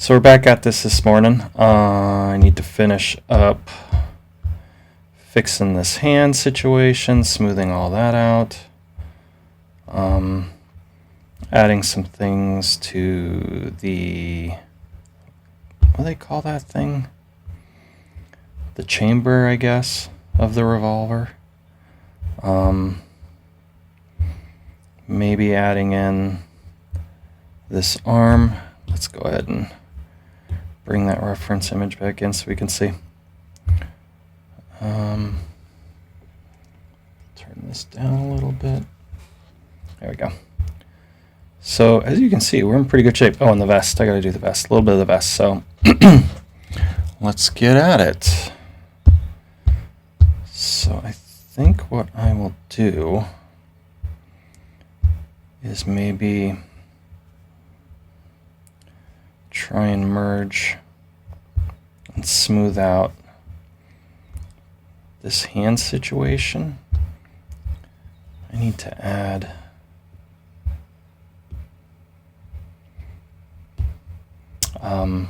So we're back at this morning. I need to finish up fixing this hand situation, smoothing all that out, adding some things to the, what do they call that thing? The chamber, I guess, of the revolver. Maybe adding in this arm. Let's go ahead and bring that reference image back in so we can see. Turn this down a little bit. There we go. So as you can see, we're in pretty good shape. Oh, and the vest. I got to do the vest. A little bit of the vest. So let's get at it. So I think what I will do is maybe try and merge and smooth out this hand situation. I need to add I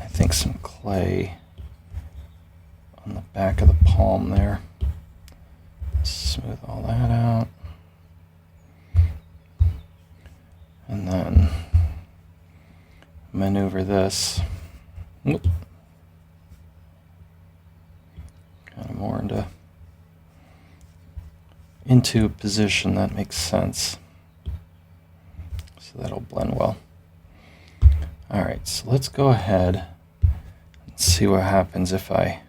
think some clay on the back of the palm there. Smooth all that out. And then maneuver this kind of more into a position that makes sense. So that'll blend well. All right, so let's go ahead and see what happens if I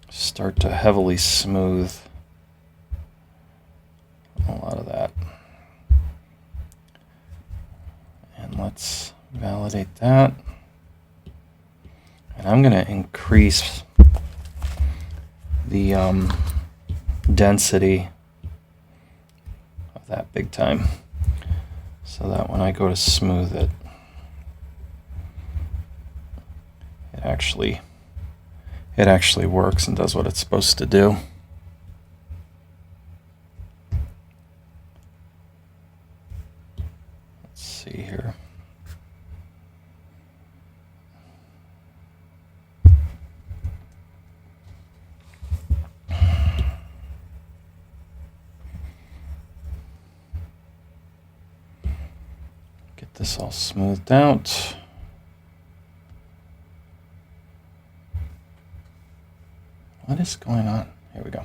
start to heavily smooth a lot of that. And let's validate that. And I'm going to increase the density of that big time so that when I go to smooth it, it actually works and does what it's supposed to do. Let's see here. Get this all smoothed out. What is going on? Here we go.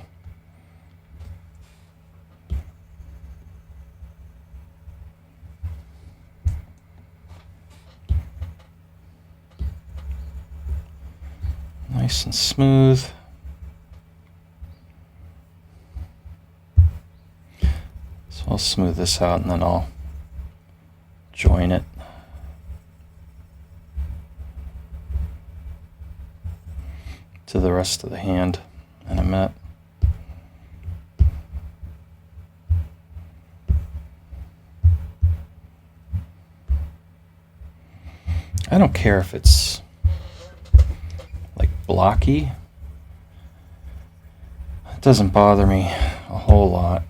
Nice and smooth. So I'll smooth this out and then I'll join it. To the rest of the hand in a minute. I don't care if it's like blocky. It doesn't bother me a whole lot.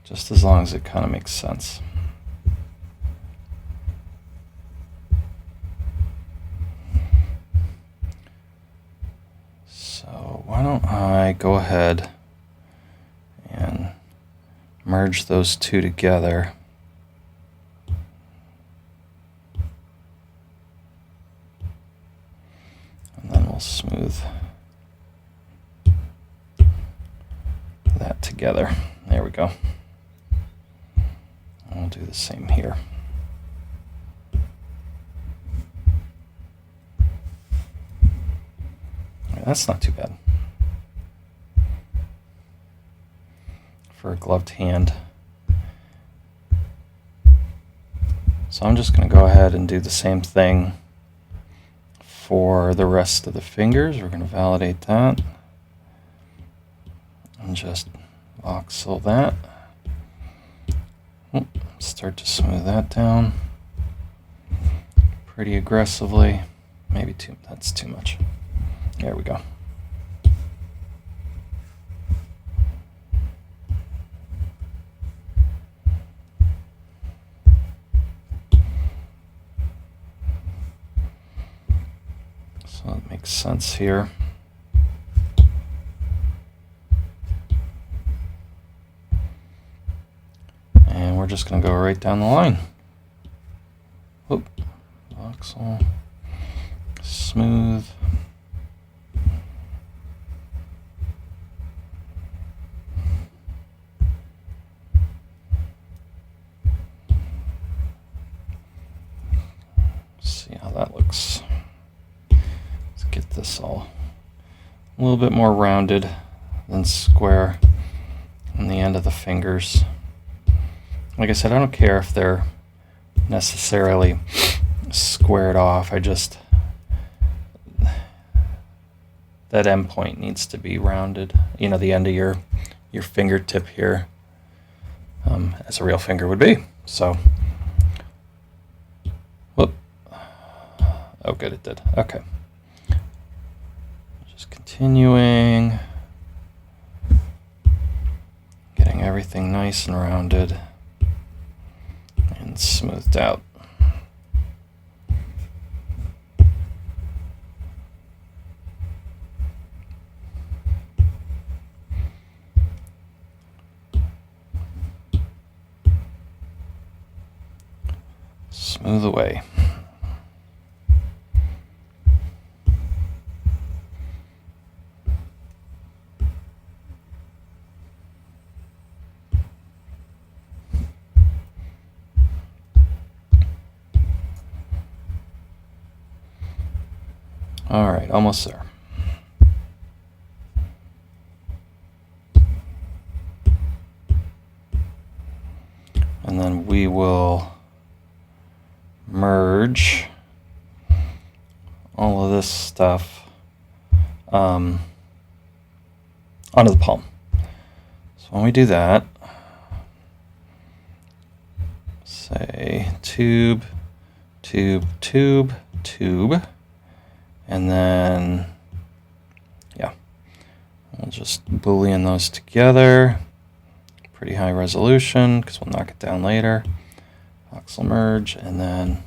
Just as long as it kind of makes sense. Why don't I go ahead and merge those two together. And then we'll smooth that together. There we go. And we'll do the same here. That's not too bad for a gloved hand. So I'm just going to go ahead and do the same thing for the rest of the fingers. We're going to validate that and just voxel that. Start to smooth that down pretty aggressively. Maybe that's too much. There we go. makes sense here. And we're just going to go right down the line. Whoop. Voxel. Smooth. See how that looks. Let's get this all a little bit more rounded than square on the end of the fingers. Like I said, I don't care if they're necessarily squared off. That end point needs to be rounded. You know, the end of your fingertip here, as a real finger would be. So, whoop. Oh, good, it did. Okay. Just continuing, getting everything nice and rounded and smoothed out. Smooth away. All right, almost there. And then we will merge all of this stuff onto the palm. So when we do that, say tube, tube, tube, tube, and then, yeah, we'll just Boolean those together. Pretty high resolution because we'll knock it down later. Voxel merge, and then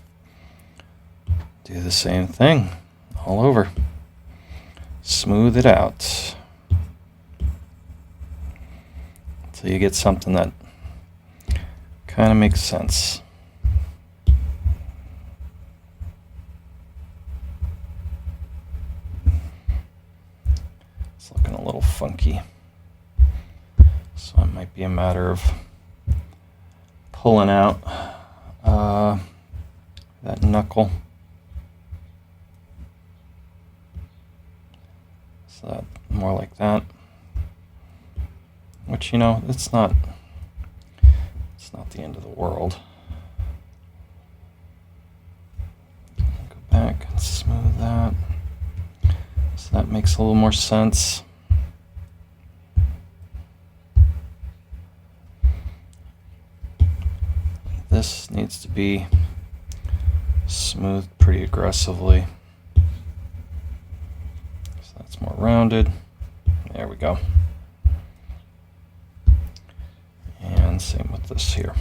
do the same thing all over. Smooth it out until you get something that kind of makes sense. It's looking a little funky, so it might be a matter of pulling out that knuckle. So that more like that. Which, you know, it's not the end of the world. Go back and smooth that. So that makes a little more sense. This needs to be smoothed pretty aggressively. So that's more rounded. There we go. And same with this here.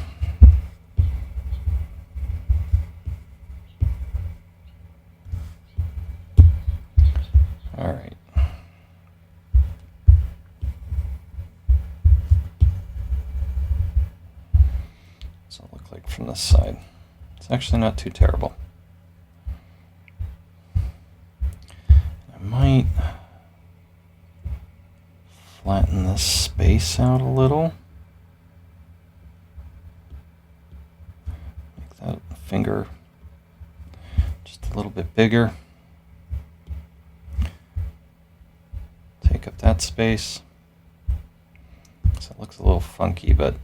All right. So it look like from this side. It's actually not too terrible. I might flatten this space out a little. Make that finger just a little bit bigger. Take up that space. So it looks a little funky, but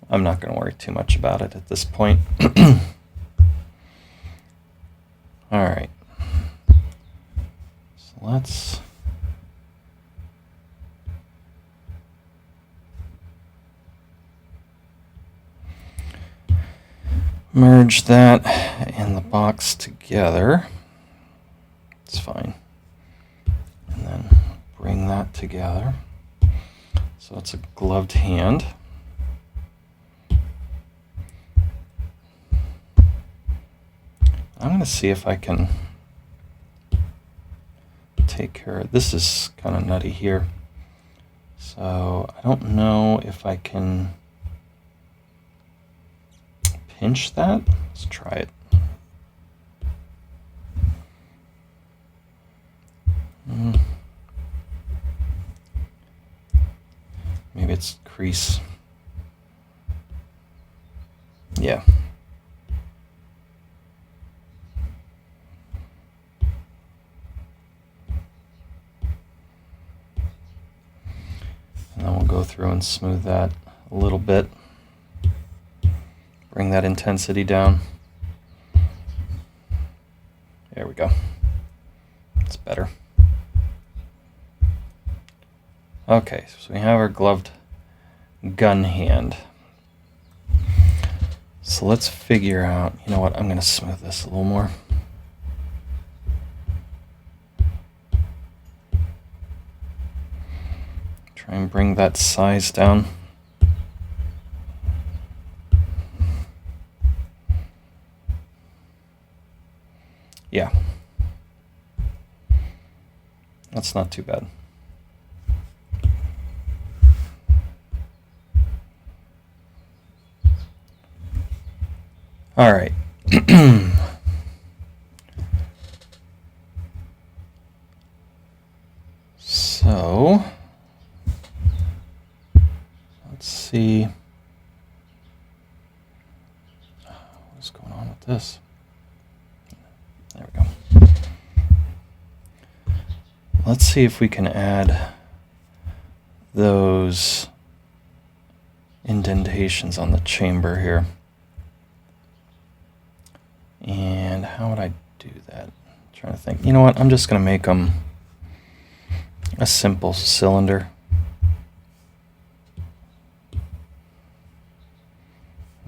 I'm not going to worry too much about it at this point. All right. So let's merge that and the box together. It's fine. And then bring that together. So it's a gloved hand. I'm going to see if I can take care of this. Is kind of nutty here. So I don't know if I can pinch that. Let's try it. Maybe it's crease. Yeah. And then we'll go through and smooth that a little bit. Bring that intensity down. There we go. It's better. Okay, so we have our gloved gun hand. So let's figure out, you know what, I'm going to smooth this a little more. Try and bring that size down. Yeah. That's not too bad. All right. So let's see what's going on with this. There we go. Let's see if we can add those indentations on the chamber here. And how would I do that? I'm trying to think. You know what? I'm just going to make them a simple cylinder.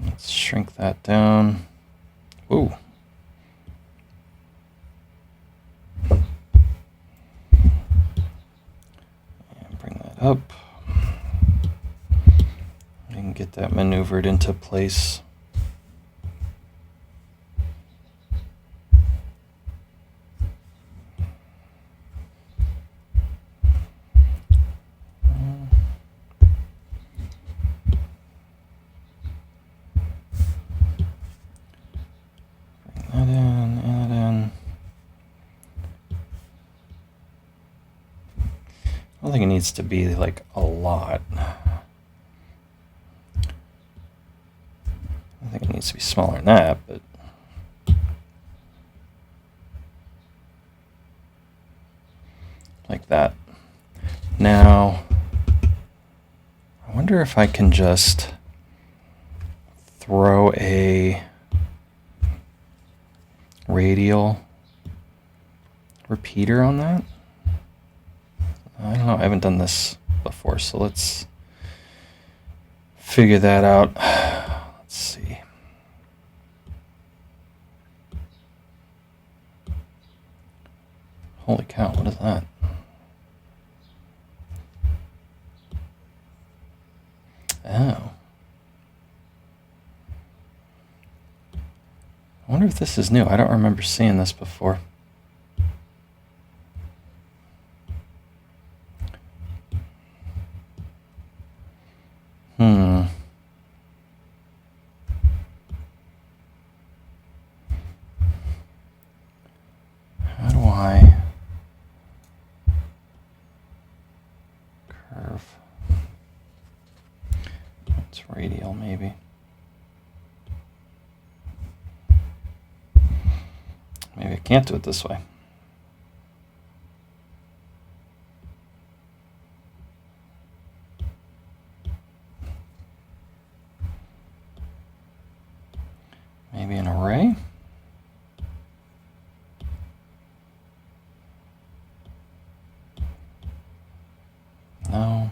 Let's shrink that down. Ooh. And bring that up. I can get that maneuvered into place. I don't think it needs to be like a lot. I think it needs to be smaller than that, but like that. Now, I wonder if I can just throw a radial repeater on that. I don't know, I haven't done this before, so let's figure that out. Let's see. Holy cow, what is that? Oh. I wonder if this is new. I don't remember seeing this before. How do I curve? It's radial, maybe. Maybe I can't do it this way. Maybe an array? No.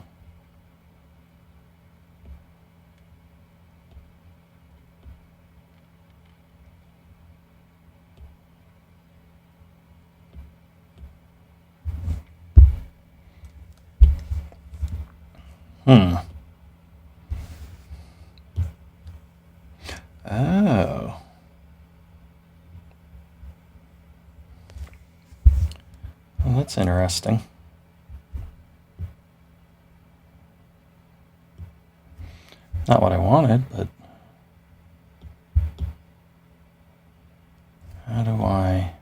Oh. that's interesting. Not what I wanted, but how do I...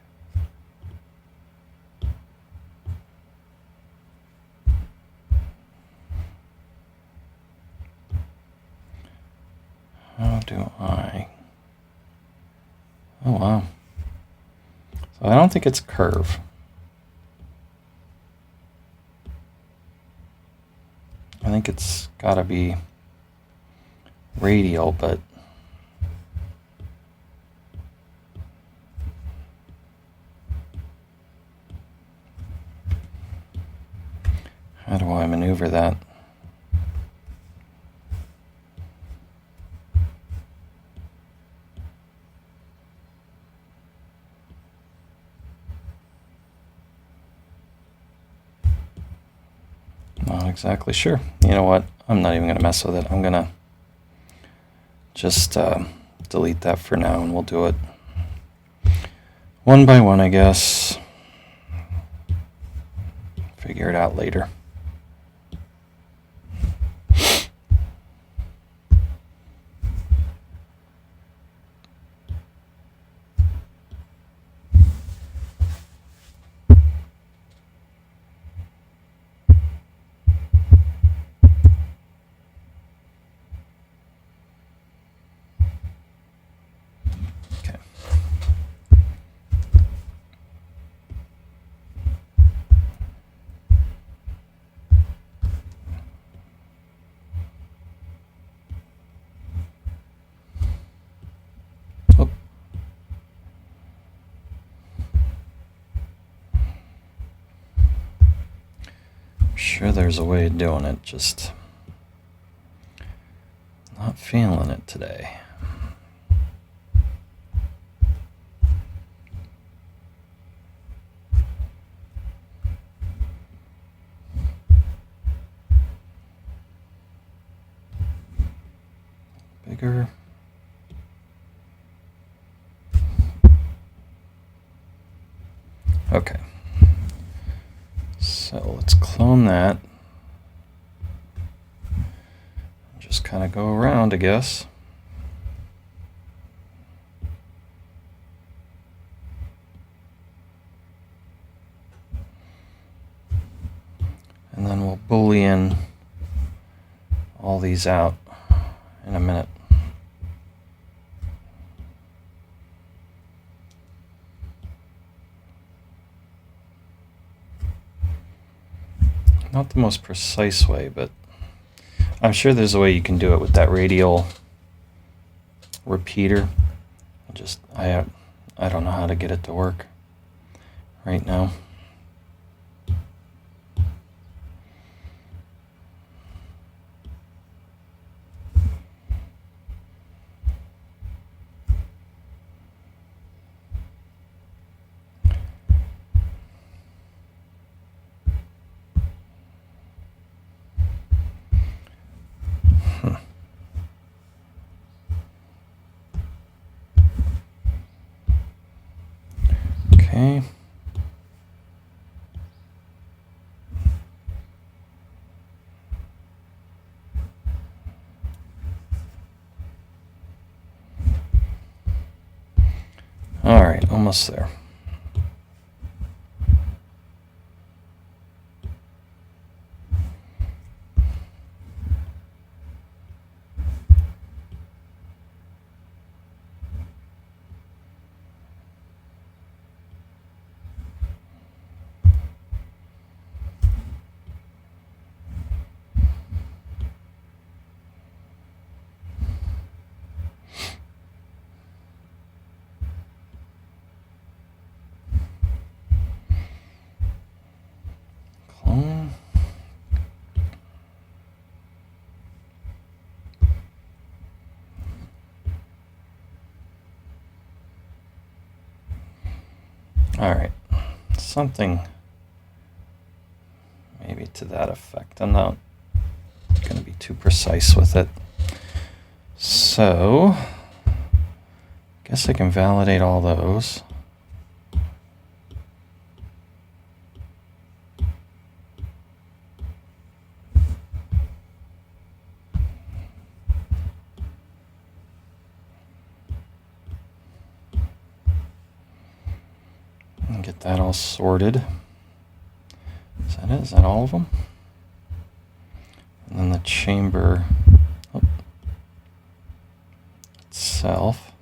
How do I... Oh, wow. So I don't think it's curve. I think it's got to be radial, but how do I maneuver that? Not exactly sure. You know what? I'm not even going to mess with it. I'm going to just delete that for now, and we'll do it one by one, I guess. Figure it out later. Sure, there's a way of doing it, just not feeling it today. Bigger. Okay. So let's clone that. Just kind of go around, I guess. And then we'll boolean all these out in a minute. Not the most precise way, but I'm sure there's a way you can do it with that radial repeater. I don't know how to get it to work right now. Okay. All right, almost there. Clone. All right, something maybe to that effect. I'm not going to be too precise with it. So, I guess I can validate all those. Get that all sorted. Is that it? Is that all of them? And then the chamber itself.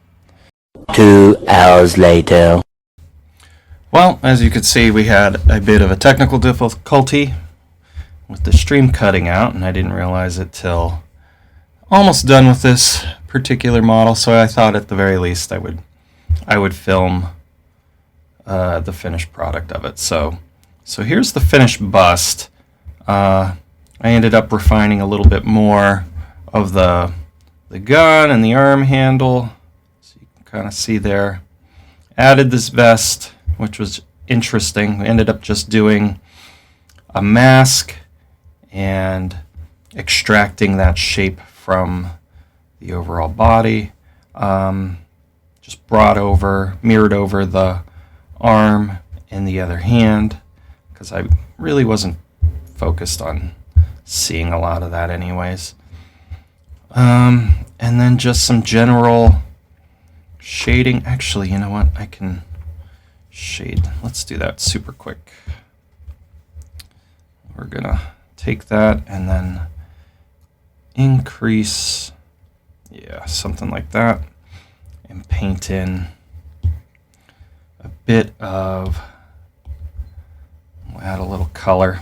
2 hours later. Well, as you could see, we had a bit of a technical difficulty with the stream cutting out, and I didn't realize it till almost done with this particular model, so I thought at the very least I would film the finished product of it. So here's the finished bust. I ended up refining a little bit more of the gun and the arm handle, so you can kind of see there. Added this vest, which was interesting. We ended up just doing a mask and extracting that shape from the overall body. Just mirrored over the arm and the other hand, because I really wasn't focused on seeing a lot of that anyways. And then just some general shading. Actually, you know what? I can shade. Let's do that super quick. We're gonna take that and then increase, yeah, something like that, and paint in a bit of, we'll add a little color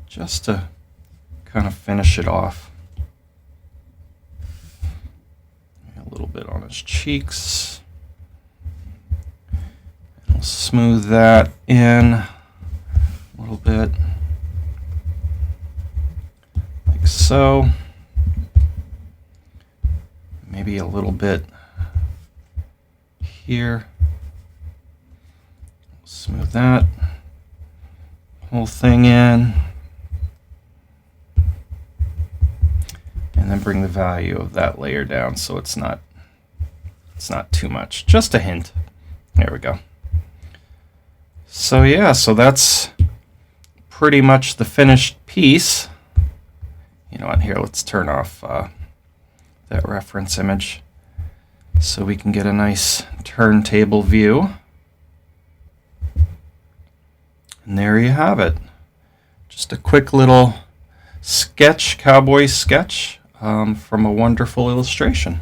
just to kind of finish it off. A little bit on his cheeks. And we'll smooth that in a little bit, like so. Maybe a little bit here. Smooth that whole thing in. And then bring the value of that layer down so it's not too much. Just a hint. There we go. So yeah, so that's pretty much the finished piece. You know what, here, let's turn off that reference image so we can get a nice turntable view. And there you have it. Just a quick little sketch, cowboy sketch from a wonderful illustration.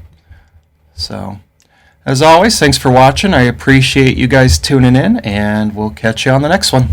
So, as always, thanks for watching. I appreciate you guys tuning in, and we'll catch you on the next one.